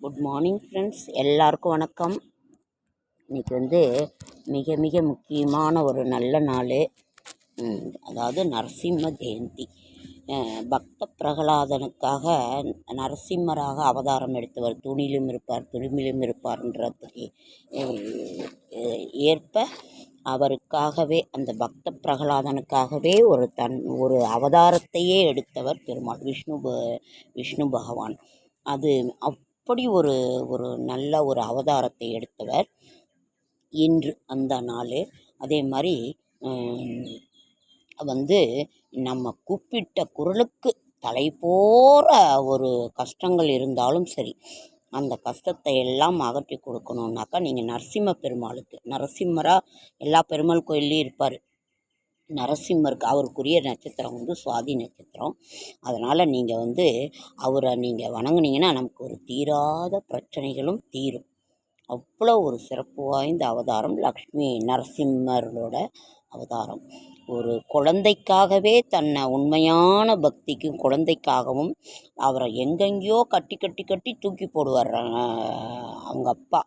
Good morning friends, எல்லாருக்கும் வணக்கம். இன்றைக்கி மிக மிக முக்கியமான ஒரு நல்ல நாள். அதாவது நரசிம்ம ஜெயந்தி. பக்த பிரகலாதனுக்காக நரசிம்மராக அவதாரம் எடுத்தவர். தூணிலும் இருப்பார், துரும்பிலும் இருப்பார்ன்றதுக்கு ஏற்ப அவருக்காகவே, அந்த பக்த பிரகலாதனுக்காகவே ஒரு அவதாரத்தையே எடுத்தவர் பெருமாள், விஷ்ணு பகவான். அது அப்படி ஒரு நல்ல ஒரு அவதாரத்தை எடுத்தவர் இன்று அந்த நாள். அதே மாதிரி நம்ம கூப்பிட்ட குரலுக்கு தலை போகிற ஒரு கஷ்டங்கள் இருந்தாலும் சரி, அந்த கஷ்டத்தை எல்லாம் அகற்றி கொடுக்கணுன்னாக்கா நீங்கள் நரசிம்ம பெருமாளுக்கு, நரசிம்மராக எல்லா பெருமாள் கோயில்லையும் இருப்பார். நரசிம்மருக்கு அவருக்குரிய நட்சத்திரம் சுவாதி நட்சத்திரம். அதனால் நீங்கள் அவரை நீங்கள் வணங்குனீங்கன்னா நமக்கு ஒரு தீராத பிரச்சனைகளும் தீரும். அவ்வளோ ஒரு சிறப்பு வாய்ந்த அவதாரம் லக்ஷ்மி நரசிம்மரோட அவதாரம். ஒரு குழந்தைக்காகவே தன்னை உண்மையான பக்திக்கும் குழந்தைக்காகவும் அவரை எங்கெங்கேயோ கட்டி கட்டி கட்டி தூக்கி போடுவார் அவங்க அப்பா.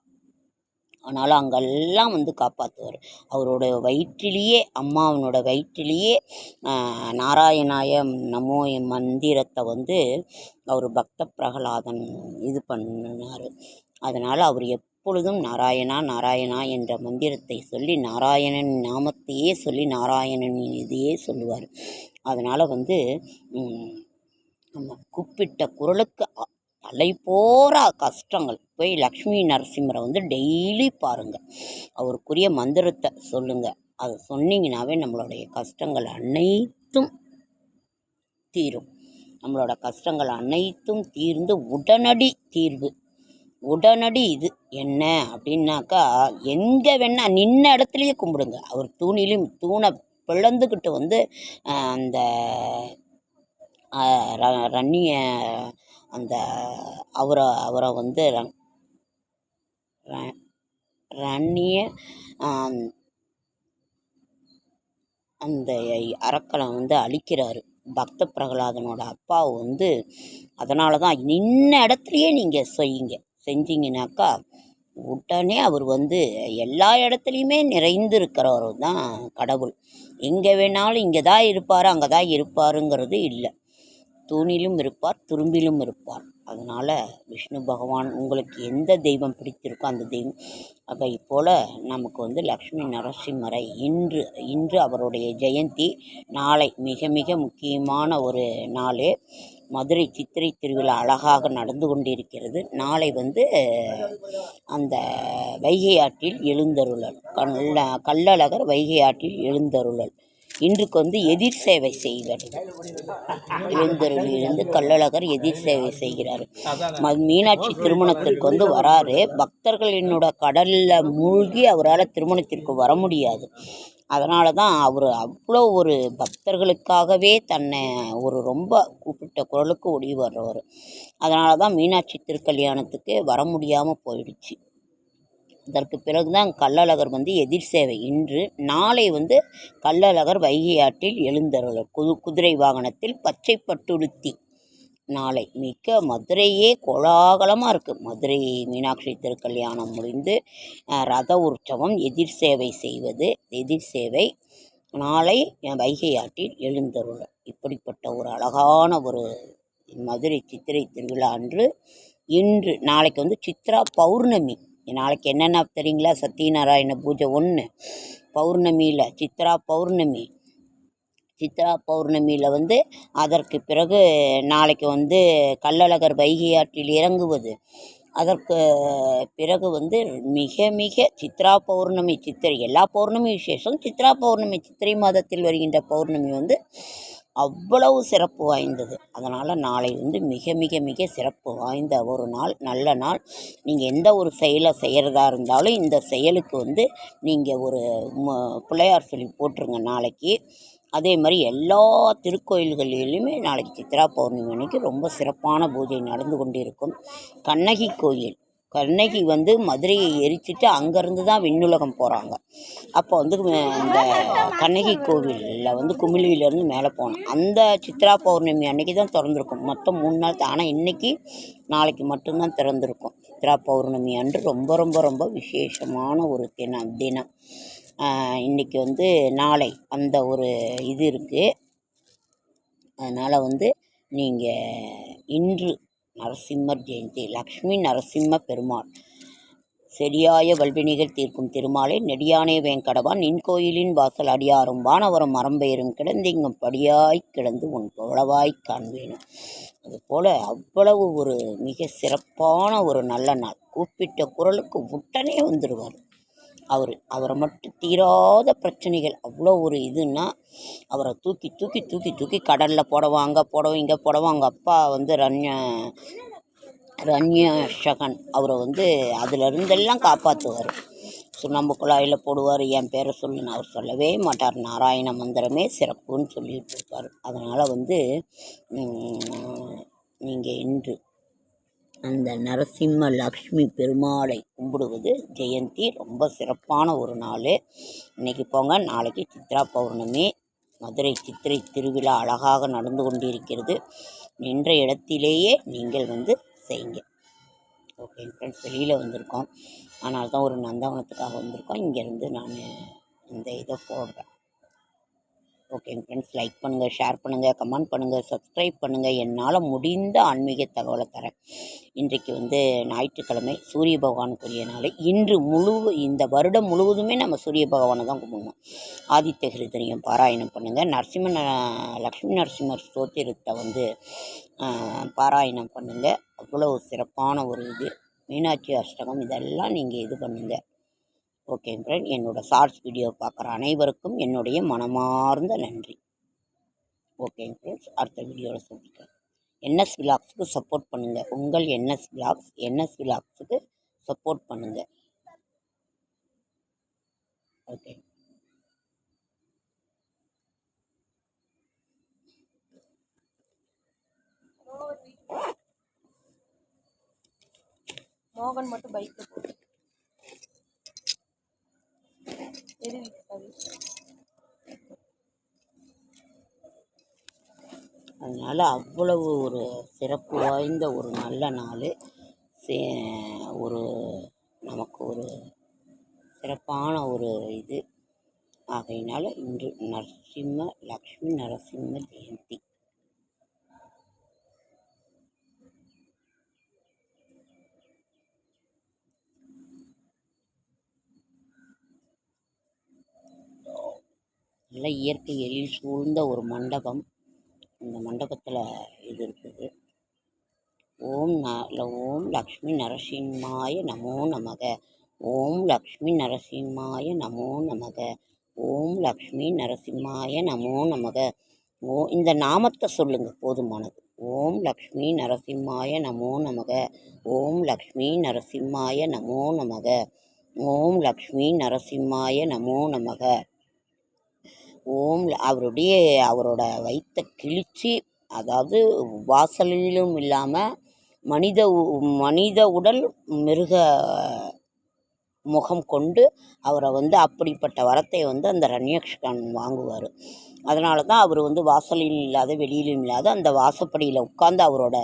ஆனாலும் அங்கெல்லாம் காப்பாற்றுவார். அவரோட வயிற்றிலேயே, அம்மாவனோட வயிற்றிலேயே நாராயணாய நமோ மந்திரத்தை அவர் பக்த பிரகலாதன் இது பண்ணினார். அதனால் அவர் எப்பொழுதும் நாராயணா நாராயணா என்ற மந்திரத்தை சொல்லி, நாராயணன் நாமத்தையே சொல்லி, நாராயணன் இதையே சொல்லுவார். அதனால் நம்ம கூப்பிட்ட குரலுக்கு தலை போகிற கஷ்டங்கள் போய் லக்ஷ்மி நரசிம்மரை டெய்லி பாருங்கள். அவருக்குரிய மந்திரத்தை சொல்லுங்கள். அதை சொன்னீங்கன்னாவே நம்மளுடைய கஷ்டங்கள் அனைத்தும் தீரும். நம்மளோட கஷ்டங்கள் அனைத்தும் தீர்ந்து உடனடி தீர்வு, உடனடி இது என்ன அப்படின்னாக்கா, எங்கே வேணால் நின்ன இடத்துலையே கும்பிடுங்க. அவர் தூணை பிளந்துக்கிட்டு அந்த ரன்னிய அந்த அவரை ரன்னிய அந்த அரக்கனை அழிக்கிறாரு பக்த பிரகலாதனோட அப்பாவை. அதனால தான் நின்ன இடத்துலையே நீங்கள் செஞ்சீங்கன்னாக்கா உடனே அவர் எல்லா இடத்துலையுமே நிறைந்திருக்கிறவர் தான் கடவுள். எங்கே வேணாலும் இங்கே தான் இருப்பார், அங்கே தான் இருப்பாருங்கிறது இல்லை. தூணிலும் இருப்பார், துரும்பிலும் இருப்பார். அதனால் விஷ்ணு பகவான், உங்களுக்கு எந்த தெய்வம் பிடித்திருக்கோ அந்த தெய்வம். அதை போல் நமக்கு லக்ஷ்மி நரசிம்மரை இன்று அவருடைய ஜெயந்தி. நாளை மிக மிக முக்கியமான ஒரு நாள். மதுரை சித்திரை திருவிழா அழகாக நடந்து கொண்டிருக்கிறது. நாளை அந்த வைகை ஆற்றில் எழுந்தருளல், கள்ளழகர் வைகை ஆற்றில் எழுந்தருளல். இன்றுக்கு எதிர் சேவை செய்வது. எழுந்தருளிலிருந்து கள்ளழகர் எதிர் சேவை செய்கிறார். மீனாட்சி திருமணத்திற்கு வராரு. பக்தர்கள் என்னோட கடலில் மூழ்கி அவரால் திருமணத்திற்கு வர முடியாது. அதனால தான் அவர் அவ்வளோ ஒரு பக்தர்களுக்காகவே தன்னை ரொம்ப கூப்பிட்ட குரலுக்கு ஓடி வர்றவர். அதனால தான் மீனாட்சி திருக்கல்யாணத்துக்கு வர முடியாமல் போயிடுச்சு. அதற்கு பிறகுதான் கள்ளழகர் எதிர் சேவை இன்று. நாளை கள்ளழகர் வைகை ஆற்றில் எழுந்தருளர் குதிரை வாகனத்தில் பச்சை பட்டுடுத்தி. நாளை மிக்க மதுரையே கோலாகலமாக இருக்குது. மதுரை மீனாட்சி திருக்கல்யாணம் முடிந்து ரத உற்சவம், எதிர் சேவை செய்வது. எதிர் சேவை நாளை வைகை ஆற்றில் எழுந்தருளர். இப்படிப்பட்ட ஒரு அழகான ஒரு மதுரை சித்திரை திருவிழா அன்று. இன்று நாளைக்கு சித்ரா பௌர்ணமி. நாளைக்கு என்னென்ன தெரியுங்களா? சத்யநாராயண பூஜை 1 பௌர்ணமியில், சித்ரா பௌர்ணமி. சித்ரா பௌர்ணமியில் அதற்கு பிறகு நாளைக்கு கள்ளழகர் வைகை ஆற்றில் இறங்குவது. அதற்கு பிறகு மிக மிக சித்ரா பௌர்ணமி, சித்திரை எல்லா பௌர்ணமி விசேஷம். சித்ரா பௌர்ணமி சித்திரை மாதத்தில் வருகின்ற பௌர்ணமி அவ்வளவு சிறப்பு வாய்ந்தது. அதனால் நாளை மிக மிக மிக சிறப்பு வாய்ந்த ஒரு நாள், நல்ல நாள். நீங்கள் எந்த ஒரு செயலை செய்கிறதா இருந்தாலும் இந்த செயலுக்கு நீங்கள் ஒரு பிள்ளையார் சொல்லி போட்டுருங்க நாளைக்கு. அதே மாதிரி எல்லா திருக்கோயில்களிலுமே நாளைக்கு சித்ரா பௌர்ணமி அன்னைக்கு ரொம்ப சிறப்பான பூஜை நடந்து கொண்டிருக்கும். கண்ணகி கோயில், கண்ணகி மதுரையை எரிச்சிட்டு அங்கேருந்து தான் விண்ணுலகம் போகிறாங்க. அப்போ இந்த கண்ணகி கோவிலில் குமிழியிலேருந்து மேலே போனோம். அந்த சித்ரா பௌர்ணமி அன்னைக்கு தான் திறந்துருக்கும். மொத்தம் 3 நாள் தான். ஆனால் இன்றைக்கி நாளைக்கு மட்டும்தான் திறந்துருக்கும். சித்ரா பௌர்ணமி அன்று ரொம்ப ரொம்ப ரொம்ப விசேஷமான ஒரு தினம். இன்றைக்கி வந்து நாளை அந்த ஒரு இது இருக்குது. அதனால் நீங்கள் இன்று நரசிம்மர் ஜெயந்தி, லக்ஷ்மி நரசிம்ம பெருமாள் செடியாய வல்வினிகள் தீர்க்கும் திருமாலை நெடியானே வேங்கடவா நின் கோயிலின் வாசல் அடியாரும் வானவரும் மரம்பெயரும் கிடந்திங்கும் படியாய் கிடந்து உன் புலவாய் காண்பேனும். அதுபோல் அவ்வளவு ஒரு மிக சிறப்பான ஒரு நல்ல நாள். கூப்பிட்ட குரலுக்கு உடனே வந்துடுவார். அவரை மட்டும் தீராத பிரச்சனைகள் அவ்வளோ ஒரு இதுன்னா அவரை தூக்கி தூக்கி தூக்கி தூக்கி கடலில் போடவாங்க, இங்கே அவங்க அப்பா ரண்யஷகன் அவரை அதிலிருந்தெல்லாம் காப்பாற்றுவார். சுண்ணாம்பு குழாயில் போடுவார். என் பேரை சொல்லுன்னு அவர் சொல்லவே மாட்டார். நாராயண மந்திரமே சிறப்புன்னு சொல்லிட்டு இருப்பார். அதனால் நீங்கள் இன்று அந்த நரசிம்ம லக்ஷ்மி பெருமாளை கும்பிடுவது ஜெயந்தி ரொம்ப சிறப்பான ஒரு நாள். இன்றைக்கி போங்க, நாளைக்கு சித்ரா பௌர்ணமி. மதுரை சித்திரை திருவிழா அழகாக நடந்து கொண்டிருக்கிறது. நின்ற இடத்திலேயே நீங்கள் செய்யுங்க. ஓகே ஃப்ரெண்ட்ஸ், வெளியில் வந்திருக்கோம். அதனால தான் ஒரு நந்தவனத்துக்காக வந்திருக்கோம். இங்கேருந்து நான் இந்த இதை போடுறேன். ஓகே ஃப்ரெண்ட்ஸ், லைக் பண்ணுங்கள், ஷேர் பண்ணுங்கள், கமெண்ட் பண்ணுங்கள், சப்ஸ்கிரைப் பண்ணுங்கள். என்னால் முடிந்த ஆன்மீக தகவலை தரேன். இன்றைக்கு ஞாயிற்றுக்கிழமை, சூரிய பகவானுக்குரிய நாள். இந்த வருடம் முழுவதுமே நம்ம சூரிய பகவானை தான் கும்பிடணும். ஆதித்ய ஹிருதயம் பாராயணம் பண்ணுங்கள். லக்ஷ்மி நரசிம்மர் ஸ்தோத்திரத்தை பாராயணம் பண்ணுங்கள். அவ்வளோ சிறப்பான ஒரு இது. மீனாட்சி அஷ்டகம் இதெல்லாம் நீங்கள் இது பண்ணுங்கள். ஓகே ஃப்ரெண்ட், என்னோடய ஷார்ட்ஸ் வீடியோ பார்க்குற அனைவருக்கும் என்னுடைய மனமார்ந்த நன்றி. ஓகே ஃப்ரெண்ட்ஸ், அடுத்த வீடியோவில் சொல்லிக்கிறேன். என்எஸ் விலாக்ஸுக்கு சப்போர்ட் பண்ணுங்கள். உங்கள் என்எஸ் விலாக்ஸுக்கு சப்போர்ட் பண்ணுங்கள். ஓகே, மோகன் மட்டும் பைக்கில் போகுது. அதனால் அவ்வளவு ஒரு சிறப்பு வாய்ந்த ஒரு நல்ல நாள். நமக்கு ஒரு சிறப்பான ஒரு இது. ஆகையினால் இன்று லக்ஷ்மி நரசிம்ம ஜெயந்தி. நல்ல இயற்கை எழில் சூழ்ந்த ஒரு மண்டபம். இந்த மண்டபத்தில் இது இருக்குது. ஓம் லக்ஷ்மி நரசிம்மாய நமோ நமக. ஓம் லக்ஷ்மி நரசிம்மாய நமோ நமக. ஓம் லக்ஷ்மி நரசிம்மாய நமோ நமக. இந்த நாமத்தை சொல்லுங்கள், போதுமானது. ஓம் லக்ஷ்மி நரசிம்மாய நமோ நமக. ஓம் லக்ஷ்மி நரசிம்மாய நமோ நமக. ஓம் லக்ஷ்மி நரசிம்மாய நமோ நமக. அவரோட வயிற்றை கிழித்து, அதாவது வாசலிலும் இல்லாமல் மனித உடல் மிருக முகம் கொண்டு அவரை அப்படிப்பட்ட வரத்தை அந்த ரண்யக்ஷகன் வாங்குவார். அதனால தான் அவர் வாசலில் இல்லாத வெளியிலும் இல்லாத அந்த வாசப்படியில் உட்கார்ந்து அவரோட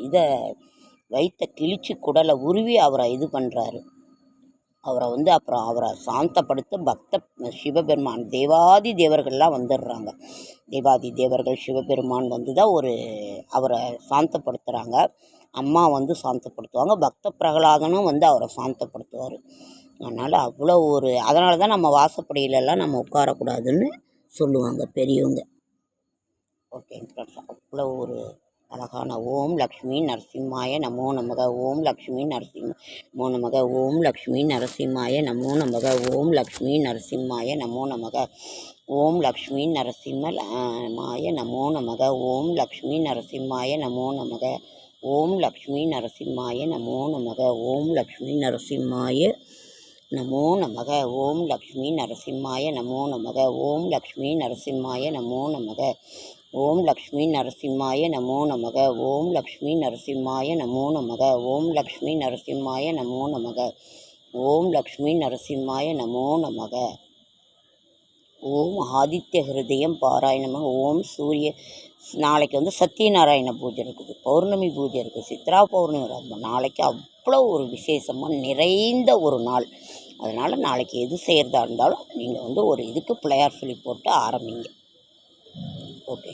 இதை வயிற்றை கிழித்து குடலை உருவி அவரை இது பண்ணுறாரு. அவரை அப்புறம் அவரை சாந்தப்படுத்த சிவபெருமான் தேவாதி தேவர்கள்லாம் வந்துடுறாங்க. தேவாதி தேவர்கள் சிவபெருமான் தான் அவரை சாந்தப்படுத்துகிறாங்க. அம்மா சாந்தப்படுத்துவாங்க. பக்த பிரகலாதனும் அவரை சாந்தப்படுத்துவார். அதனால் அதனால தான் நம்ம வாசப்படியிலெல்லாம் நம்ம உட்காரக்கூடாதுன்னு சொல்லுவாங்க பெரியவங்க. ஓகே, அவ்வளோ ஒரு அழகான ஓம் லக்ஷ்மி நரசிம்மாய நமோ நமக. ஓம் லக்ஷ்மி நமோ நமக. ஓம் லக்ஷ்மி நரசிம்மாய நமோ நமக. ஓம் லக்ஷ்மி நரசிம்மாய நமோ நமக. ஓம் லக்ஷ்மி நரசிம்மமாய நமோ நமக. ஓம் லக்ஷ்மி நரசிம்மாய நமோ நமக. ஓம் லக்ஷ்மி நரசிம்மாய நமோ நமக. ஓம் லக்ஷ்மி நரசிம்மாய நமோ நமக. ஓம் லக்ஷ்மி நரசிம்மாய நமோ நமக. ஓம் லக்ஷ்மி நரசிம்மாய நமோ நமக. ஓம் லக்ஷ்மி நரசிம்மாய நமோ நமக. ஓம் லக்ஷ்மி நரசிம்மாய நமோ நமக. ஓம் லக்ஷ்மி நரசிம்மாய நமோ நமக. ஓம் லக்ஷ்மி நரசிம்மாய நமோ நமக. ஓம் ஆதித்ய ஹிருதயம் பாராயணமாக. ஓம் நாளைக்கு வந்து சத்யநாராயண பூஜை இருக்குது, பௌர்ணமி பூஜை இருக்குது, சித்ரா பௌர்ணமி ரொம்ப நாளைக்கு அவ்வளோ ஒரு விசேஷமாக நிறைந்த ஒரு நாள். அதனால் நாளைக்கு எது செய்கிறதா இருந்தாலும் நீங்கள் வந்து ஒரு இதுக்கு பிள்ளையார் சொல்லி போட்டு ஆரம்பிங்க. ஓகே.